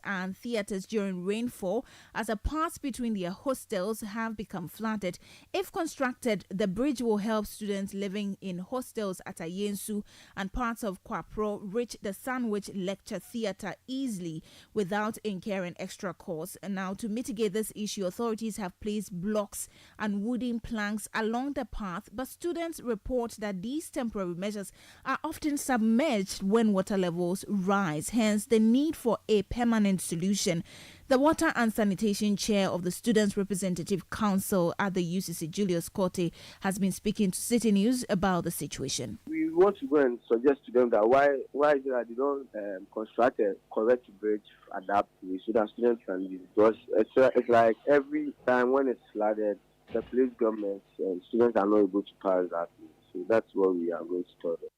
and theatres during rainfall as a path between their hostels have become flooded. If constructed, the bridge will help students living in hostels at Ayensu and parts of Kwapro reach the Sandwich Lecture Theatre easily without incurring extra costs. And now, to mitigate this issue, authorities have placed blocks and wooden planks along the path, but students report that these temporary measures are often submerged when water levels rise, hence the need for a permanent solution. The Water and Sanitation Chair of the Students' Representative Council at the UCC, Julius Korte, has been speaking to City News about the situation. We want to go and suggest to them that why is it that they don't construct a correct bridge adapt to it so that students can use it. Because it's like every time when it's flooded, the police governments and students are not able to pass that. So that's what we are going to tell them.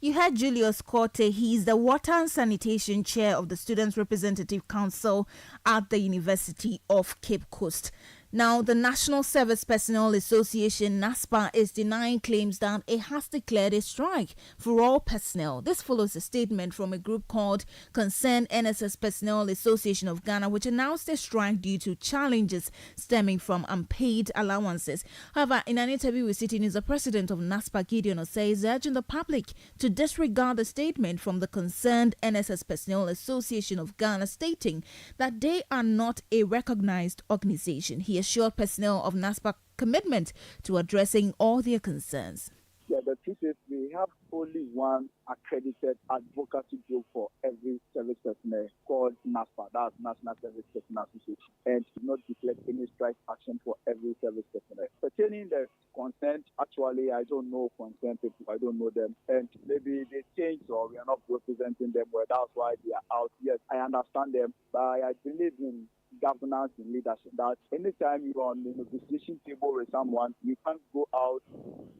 You heard Julius Korte. He's the Water and Sanitation Chair of the Students' Representative Council at the University of Cape Coast. Now, the National Service Personnel Association, NASPA, is denying claims that it has declared a strike for all personnel. This follows a statement from a group called Concerned NSS Personnel Association of Ghana, which announced a strike due to challenges stemming from unpaid allowances. However, in an interview with Citi News, the president of NASPA, Gideon Osei, is urging the public to disregard the statement from the Concerned NSS Personnel Association of Ghana, stating that they are not a recognized organization. He assured personnel of NASPA commitment to addressing all their concerns. Yeah, the truth is we have only one accredited advocacy group for every service personnel called NASPA, that's National Service Personnel Association, and did not declare any strike action for every service personnel. Pertaining the consent, actually, I don't know consent people, I don't know them, and maybe they changed or we are not representing them well, that's why they are out. Yes, I understand them, but I believe in governance and leadership, that anytime you're on the negotiation table with someone, you can't go out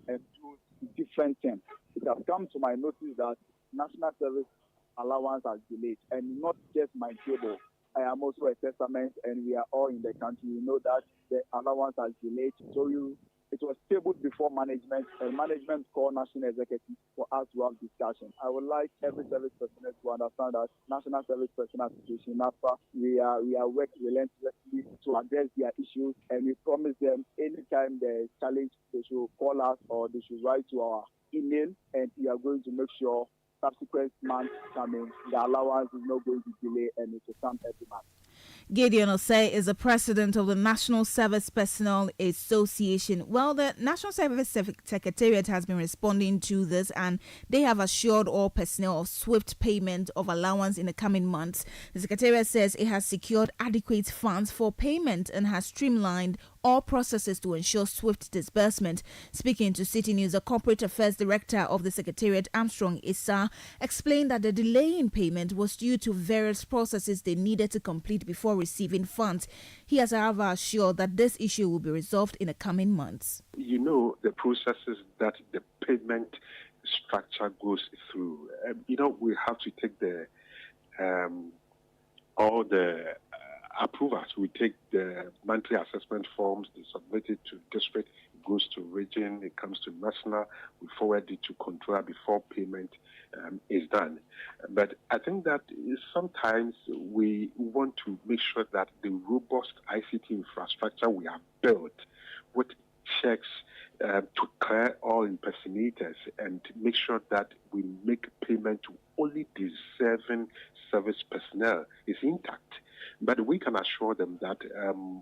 and do different things. It has come to my notice that national service allowance has delayed, and not just my table. I am also a testament, and we are all in the country. We know that the allowance has delayed. So it was tabled before management, and management called national executive for us to have discussion. I would like every service personnel to understand that National Service Personnel Association, NASPA, we are working relentlessly to address their issues, and we promise them anytime there is challenge, they should call us or they should write to our email, and we are going to make sure subsequent months coming, the allowance is not going to delay, and it will come every month. Gideon Osei is the president of the National Service Personnel Association. Well, the National Service Secretariat has been responding to this, and they have assured all personnel of swift payment of allowance in the coming months. The Secretariat says it has secured adequate funds for payment and has streamlined all processes to ensure swift disbursement. Speaking to Citi News, the Corporate Affairs Director of the Secretariat, Armstrong Issa, explained that the delay in payment was due to various processes they needed to complete before receiving funds. He has, however, assured that this issue will be resolved in the coming months. You know the processes that the payment structure goes through. We have to take all the approvals. We take the monthly assessment forms, they submit it to district, it goes to region, it comes to national, we forward it to controller before payment is done. But I think that sometimes we want to make sure that the robust ICT infrastructure we have built with checks to clear all impersonators and make sure that we make payment to only deserving service personnel is intact. But we can assure them that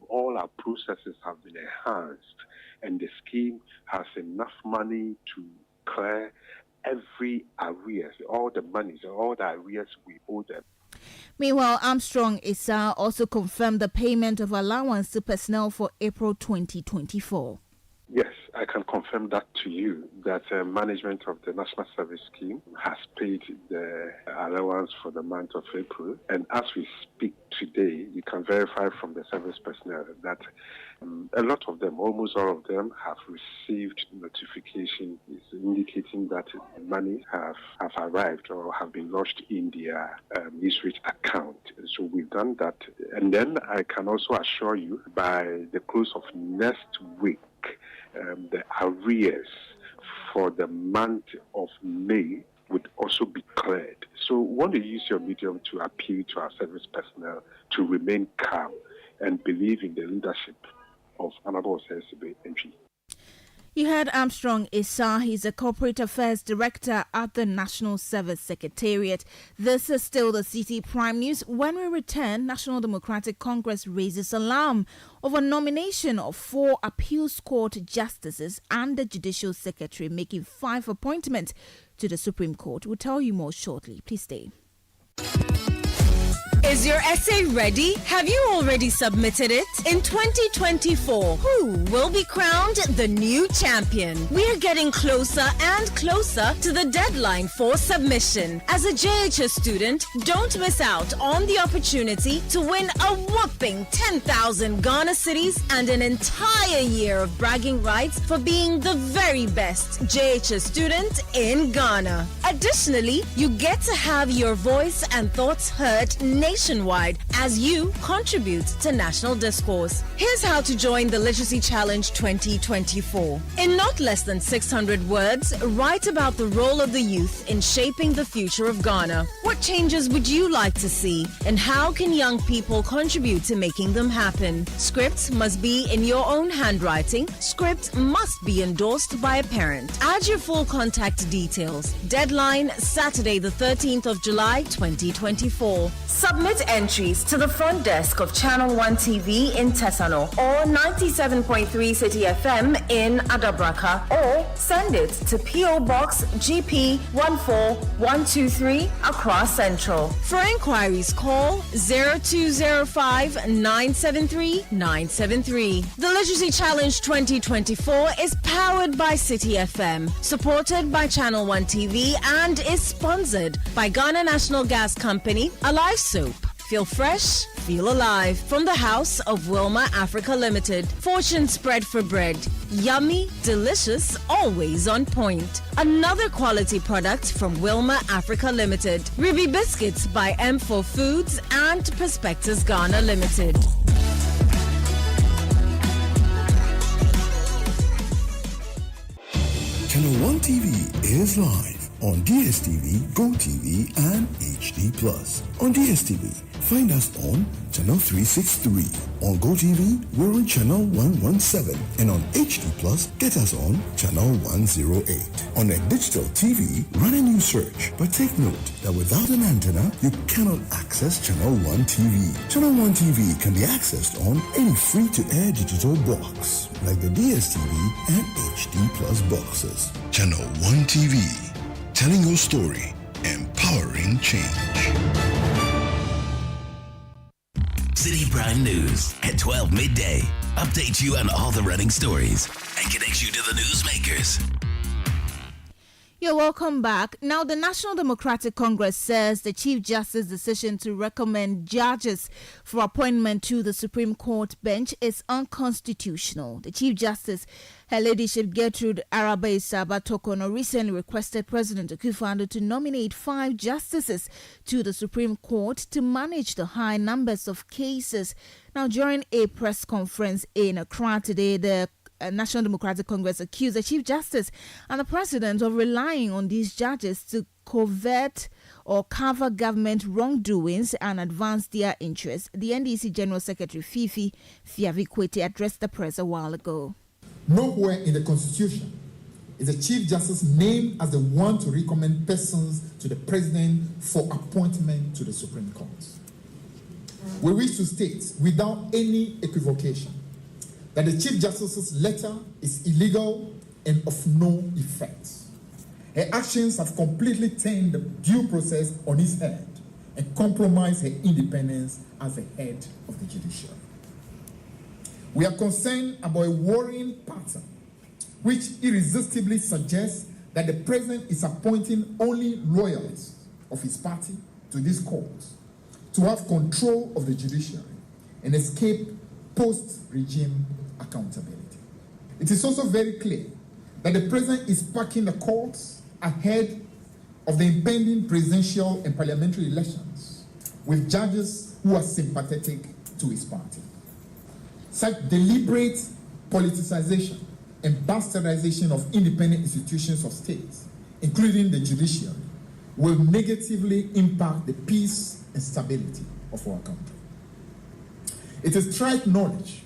all our processes have been enhanced and the scheme has enough money to clear every arrears, all the monies, all the arrears we owe them. Meanwhile, Armstrong Issa also confirmed the payment of allowance to personnel for April 2024. Yes, I can confirm that to you, that management of the National Service Scheme has paid the allowance for the month of April. And as we speak today, you can verify from the service personnel that a lot of them, almost all of them, have received notification indicating that money have arrived or have been lodged in their Newsroom account. So we've done that. And then I can also assure you by the close of next week, the arrears for the month of May would also be cleared. So we want to use your medium to appeal to our service personnel to remain calm and believe in the leadership of Honorable Sensible MP. You heard Armstrong Issa. He's a Corporate Affairs Director at the National Service Secretariat. This is still the Citi Prime News. When we return, National Democratic Congress raises alarm over nomination of 4 appeals court justices and the Judicial Secretary, making 5 appointments to the Supreme Court. We'll tell you more shortly. Please stay. Is your essay ready? Have you already submitted it? In 2024, who will be crowned the new champion? We're getting closer and closer to the deadline for submission. As a JHS student, don't miss out on the opportunity to win a whopping 10,000 Ghana cedis and an entire year of bragging rights for being the very best JHS student in Ghana. Additionally, you get to have your voice and thoughts heard nationwide as you contribute to national discourse. Here's how to join the Literacy Challenge 2024. In not less than 600 words, write about the role of the youth in shaping the future of Ghana. What changes would you like to see, and how can young people contribute to making them happen? Scripts must be in your own handwriting. Script must be endorsed by a parent. Add your full contact details. Deadline Saturday the 13th of July 2024. Submit entries to the front desk of Channel 1 TV in Tesano or 97.3 Citi FM in Adabraka, or send it to PO Box GP 14123 Accra Central. For inquiries, call 0205 973 973. The Literacy Challenge 2024 is powered by Citi FM, supported by Channel 1 TV, and is sponsored by Ghana National Gas Company, Alive Soap. Feel fresh, feel alive. From the house of Wilma Africa Limited. Fortune spread for bread. Yummy, delicious, always on point. Another quality product from Wilma Africa Limited. Ruby Biscuits by M4 Foods and Perspectives Ghana Limited. Channel 1 TV is live on DSTV, GoTV, and HD+. On DSTV, find us on Channel 363. On GoTV, we're on Channel 117. And on HD+, get us on Channel 108. On a digital TV, run a new search. But take note that without an antenna, you cannot access Channel 1 TV. Channel 1 TV can be accessed on any free-to-air digital box, like the DSTV and HD+ boxes. Channel 1 TV, telling your story, empowering change. Citi Prime News at 12 midday. Updates you on all the running stories and connects you to the newsmakers. You're welcome back. Now, the National Democratic Congress says the Chief Justice's decision to recommend judges for appointment to the Supreme Court bench is unconstitutional. The Chief Justice, Her Ladyship Gertrude Araba-Issa-Batokono, recently requested President Akufo-Addo to nominate 5 justices to the Supreme Court to manage the high numbers of cases. Now, during a press conference in Accra today, the National Democratic Congress accused the Chief Justice and the President of relying on these judges to covert or cover government wrongdoings and advance their interests. The NDC General Secretary Fifi Fiavikwete addressed the press a while ago. Nowhere in the Constitution is the Chief Justice named as the one to recommend persons to the President for appointment to the Supreme Court. We wish to state without any equivocation that the Chief Justice's letter is illegal and of no effect. Her actions have completely turned the due process on its head and compromised her independence as the head of the judiciary. We are concerned about a worrying pattern which irresistibly suggests that the President is appointing only loyalists of his party to this court to have control of the judiciary and escape post-regime accountability. It is also very clear that the President is packing the courts ahead of the impending presidential and parliamentary elections with judges who are sympathetic to his party. Such deliberate politicization and bastardization of independent institutions of state, including the judiciary, will negatively impact the peace and stability of our country. It is trite knowledge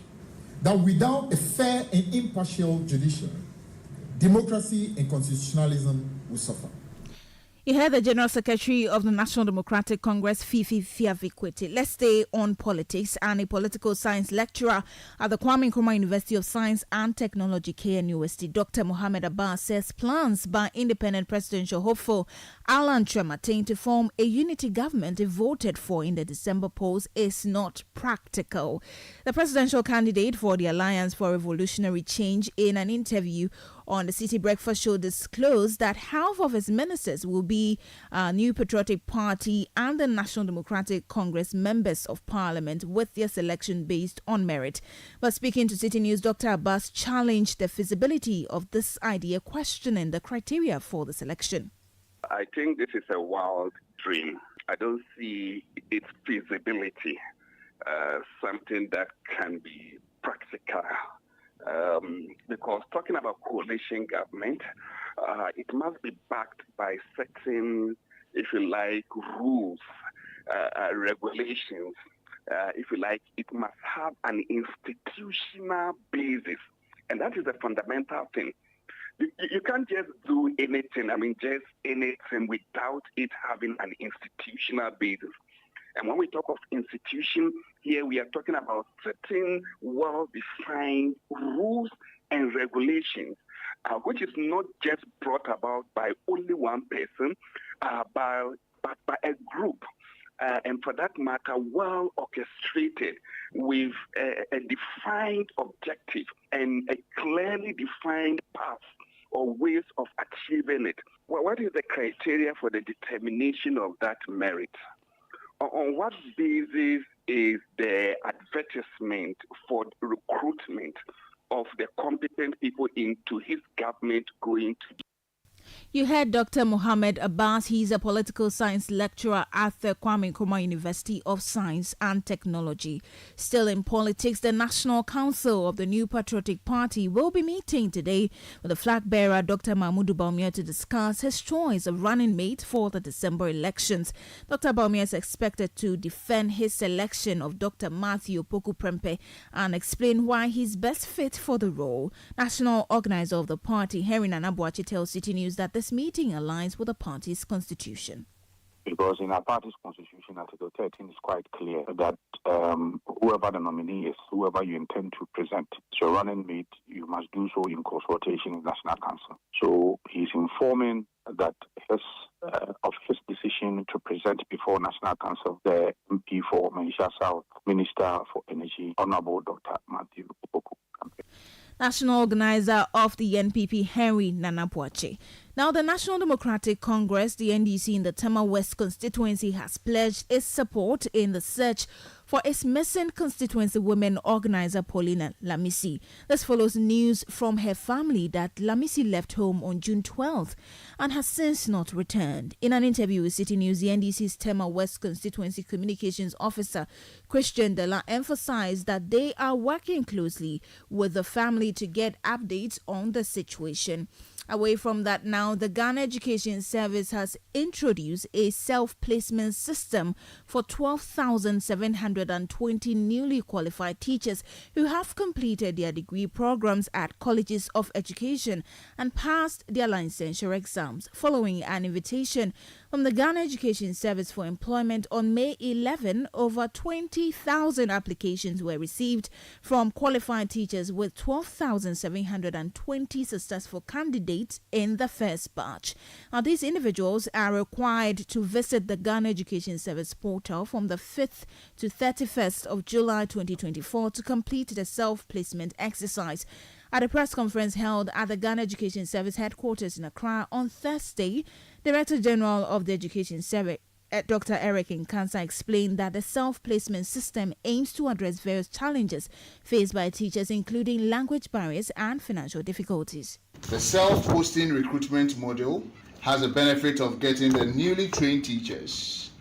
that without a fair and impartial judiciary, democracy and constitutionalism will suffer. You heard the General Secretary of the National Democratic Congress, Fifi Fiavikwete. Let's stay on politics. And a political science lecturer at the Kwame Nkrumah University of Science and Technology, KNUST, Dr. Mohammed Abbas, says plans by independent presidential hopeful Alan Trematin to form a unity government if voted for in the December polls is not practical. The presidential candidate for the Alliance for Revolutionary Change, in an interview on the Citi Breakfast Show, disclosed that half of his ministers will be New Patriotic Party and the National Democratic Congress members of Parliament, with their selection based on merit. But speaking to Citi News, Dr. Abbas challenged the feasibility of this idea, questioning the criteria for the selection. I think this is a wild dream. I don't see its feasibility, something that can be practical. Because talking about coalition government, it must be backed by certain, if you like, rules, regulations. If you like, it must have an institutional basis. And that is the fundamental thing. You can't just do anything, just anything without it having an institutional basis. And when we talk of institution, here we are talking about certain well-defined rules and regulations, which is not just brought about by only one person, but by a group. And for that matter, well orchestrated with a defined objective and a clearly defined path or ways of achieving it. Well, what is the criteria for the determination of that merit? On what basis is the advertisement for recruitment of the competent people into his government going to be? You heard Dr. Mohammed Abbas. He's a political science lecturer at the Kwame Nkrumah University of Science and Technology. Still in politics, the National Council of the New Patriotic Party will be meeting today with the flag bearer, Dr. Mahmoud Bawumia, to discuss his choice of running mate for the December elections. Dr. Bawumia is expected to defend his selection of Dr. Matthew Opoku Prempeh and explain why he's best fit for the role. National organizer of the party, Henry Nanabuachi, tells Citi News that this meeting aligns with the party's constitution. Because in our party's constitution, Article 13 is quite clear that whoever the nominee is, whoever you intend to present, so running mate, you must do so in consultation with National Council. So he's informing that of his decision to present before National Council the MP for Manisha South, Minister for Energy, Honorable Dr. Matthew Opoku. National organizer of the NPP, Henry Nanabuachi. Now, the National Democratic Congress, the NDC in the Tema West constituency, has pledged its support in the search for its missing constituency women organizer, Paulina Lamisi. This follows news from her family that Lamisi left home on June 12th and has since not returned. In an interview with Citi News, the NDC's Tema West constituency communications officer, Christian Dela, emphasized that they are working closely with the family to get updates on the situation. Away from that now, the Ghana Education Service has introduced a self-placement system for 12,720 newly qualified teachers who have completed their degree programs at colleges of education and passed their licensure exams. Following an invitation from the Ghana Education Service for employment on May 11, over 20,000 applications were received from qualified teachers, with 12,720 successful candidates in the first batch. Now, these individuals are required to visit the Ghana Education Service portal from the 5th to 31st of July 2024 to complete the self-placement exercise. At a press conference held at the Ghana Education Service headquarters in Accra on Thursday, Director General of the Education Service, Dr. Eric Nkansa, explained that the self-placement system aims to address various challenges faced by teachers, including language barriers and financial difficulties. The self-posting recruitment model has a benefit of getting the newly trained teachers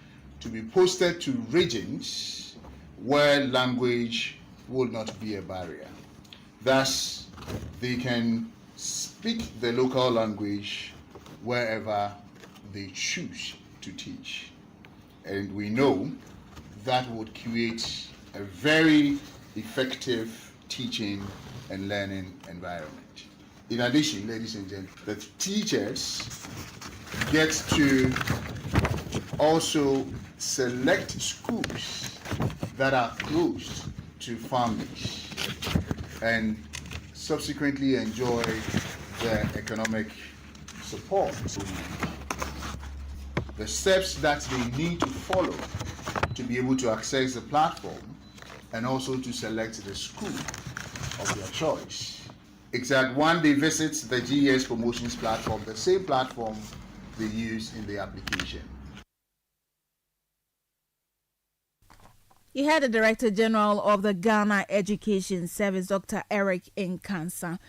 to be posted to regions where language will not be a barrier. Thus, they can speak the local language wherever they choose. to teach. And we know that would create a very effective teaching and learning environment. In addition, ladies and gentlemen, the teachers get to also select schools that are close to families and subsequently enjoy the economic support. The steps that they need to follow to be able to access the platform and also to select the school of their choice. It's that when they visit the GES promotions platform, the same platform they use in the application. You heard the Director General of the Ghana Education Service, Dr. Eric Nkansa.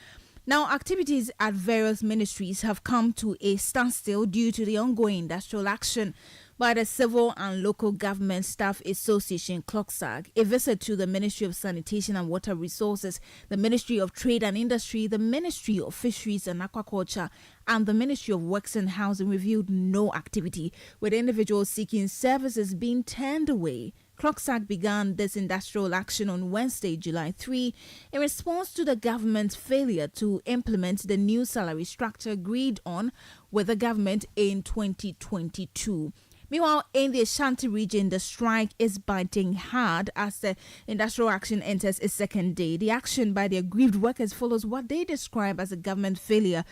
Now, activities at various ministries have come to a standstill due to the ongoing industrial action by the Civil and Local Government Staff Association, CLOGSAG. A visit to the Ministry of Sanitation and Water Resources, the Ministry of Trade and Industry, the Ministry of Fisheries and Aquaculture, and the Ministry of Works and Housing revealed no activity, with individuals seeking services being turned away. CLOGSAG began this industrial action on Wednesday, July 3, in response to the government's failure to implement the new salary structure agreed on with the government in 2022. Meanwhile, in the Ashanti region, the strike is biting hard as the industrial action enters its second day. The action by the aggrieved workers follows what they describe as a government failure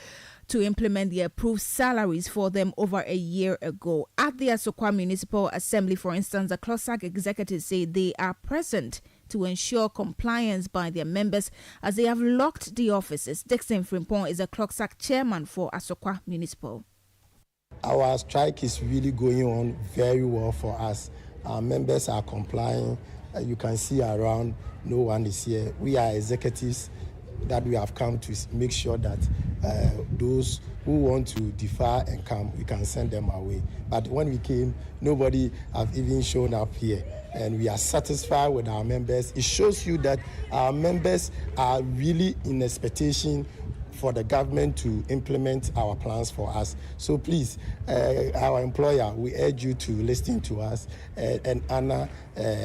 to implement the approved salaries for them over a year ago. At the Asokwa Municipal Assembly, for instance, the CLOGSAG executives say they are present to ensure compliance by their members as they have locked the offices. Dixon Frimpong is a CLOGSAG chairman for Asokwa Municipal. Our strike is really going on very well for us. Our members are complying. You can see around, no one is here. We are executives that we have come to make sure that those who want to defer and come, we can send them away. But when we came, nobody have even shown up here. And we are satisfied with our members. It shows you that our members are really in expectation for the government to implement our plans for us. So please, our employer, we urge you to listen to us and honor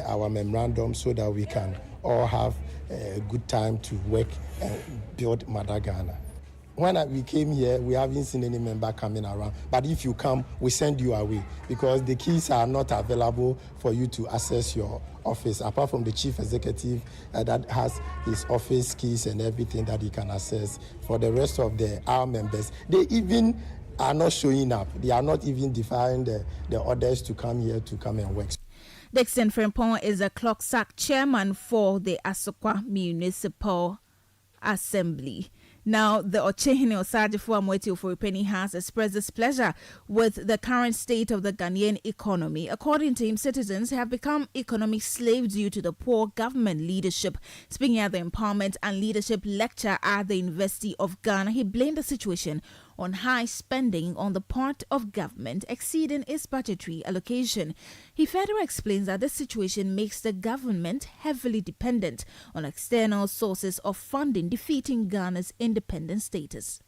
our memorandum so that we can all have a good time to work and build Mother Ghana. When we came here, we haven't seen any member coming around. But if you come, we send you away because the keys are not available for you to access your office, apart from the chief executive that has his office keys and everything that he can access. For the rest of our members, they even are not showing up. They are not even defying the orders to come here to come and work. Dixon Frimpong is a CLOGSAG chairman for the Asokwa Municipal Assembly. Now, the Ochehene Osagyefo Amoati Ofori-Penny has expressed displeasure with the current state of the Ghanaian economy. According to him, citizens have become economic slaves due to the poor government leadership. Speaking at the Empowerment and Leadership Lecture at the University of Ghana, he blamed the situation on high spending on the part of government exceeding its budgetary allocation. He further explains that this situation makes the government heavily dependent on external sources of funding, defeating Ghana's independent status.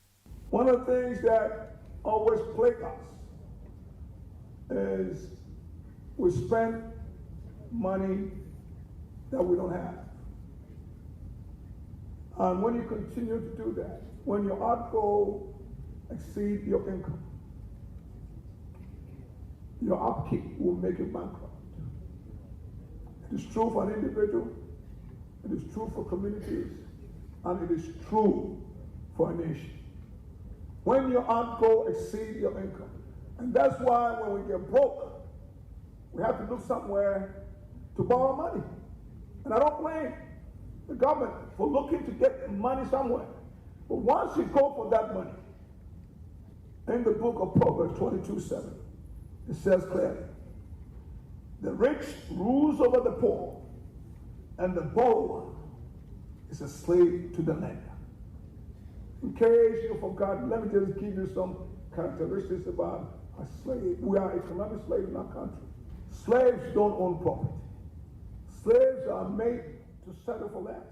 One of the things that always plague us is we spend money that we don't have. And when you continue to do that, when your outgo exceed your income, your upkeep will make you bankrupt. It is true for an individual, it is true for communities, and it is true for a nation. When your outgo exceed your income, and that's why when we get broke, we have to look somewhere to borrow money. And I don't blame the government for looking to get money somewhere. But once you go for that money, in the book of Proverbs 22:7, it says clearly, the rich rules over the poor, and the borrower is a slave to the lender. In case you forgot, let me just give you some characteristics about a slave. We are economic slaves in our country. Slaves don't own property. Slaves are made to settle for less.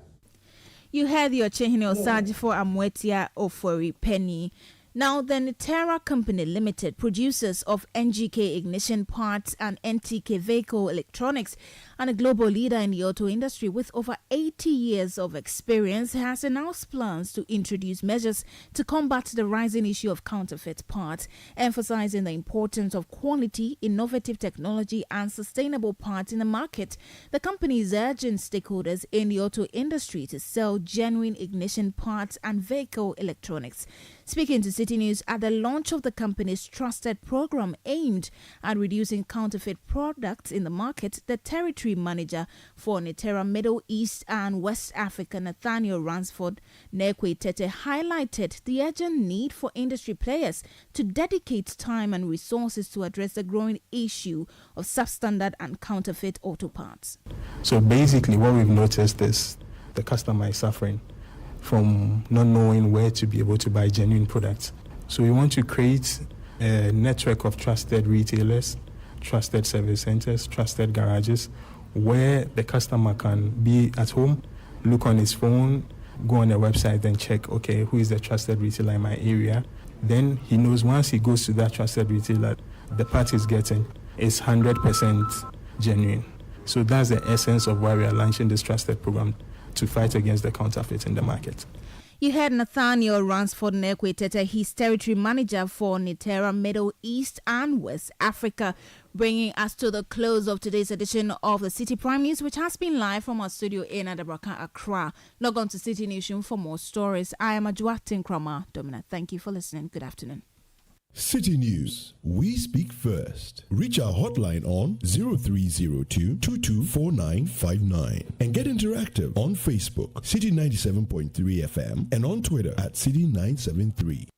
You heard the Ochehene Osagyefo Amoati Ofori-Penny. Now, the Nitera Company Limited, producers of NGK ignition parts and NTK vehicle electronics, and a global leader in the auto industry with over 80 years of experience, has announced plans to introduce measures to combat the rising issue of counterfeit parts, emphasizing the importance of quality, innovative technology, and sustainable parts in the market. The company is urging stakeholders in the auto industry to sell genuine ignition parts and vehicle electronics. Speaking to Citi News at the launch of the company's trusted program aimed at reducing counterfeit products in the market, the territory manager for Nitera Middle East and West Africa, Nathaniel Ransford Nekwe Tete, highlighted the urgent need for industry players to dedicate time and resources to address the growing issue of substandard and counterfeit auto parts. So basically what we've noticed is the customer is suffering from not knowing where to be able to buy genuine products. So we want to create a network of trusted retailers, trusted service centers, trusted garages, where the customer can be at home, look on his phone, go on their website and check, okay, who is the trusted retailer in my area. Then he knows once he goes to that trusted retailer, the part he's getting is 100% genuine. So that's the essence of why we are launching this trusted program, to fight against the counterfeit in the market. You heard Nathaniel Ransford Nekwe Tete, he's territory manager for Nitera Middle East and West Africa, bringing us to the close of today's edition of the Citi Prime News, which has been live from our studio in Adabraka, Accra. Log on to Citi Newsroom for more stories. I am Ajuatin Krama Domina. Thank you for listening. Good afternoon. Citi News, we speak first. Reach our hotline on 0302-224959 and get interactive on Facebook, Citi 97.3 FM, and on Twitter at Citi 973.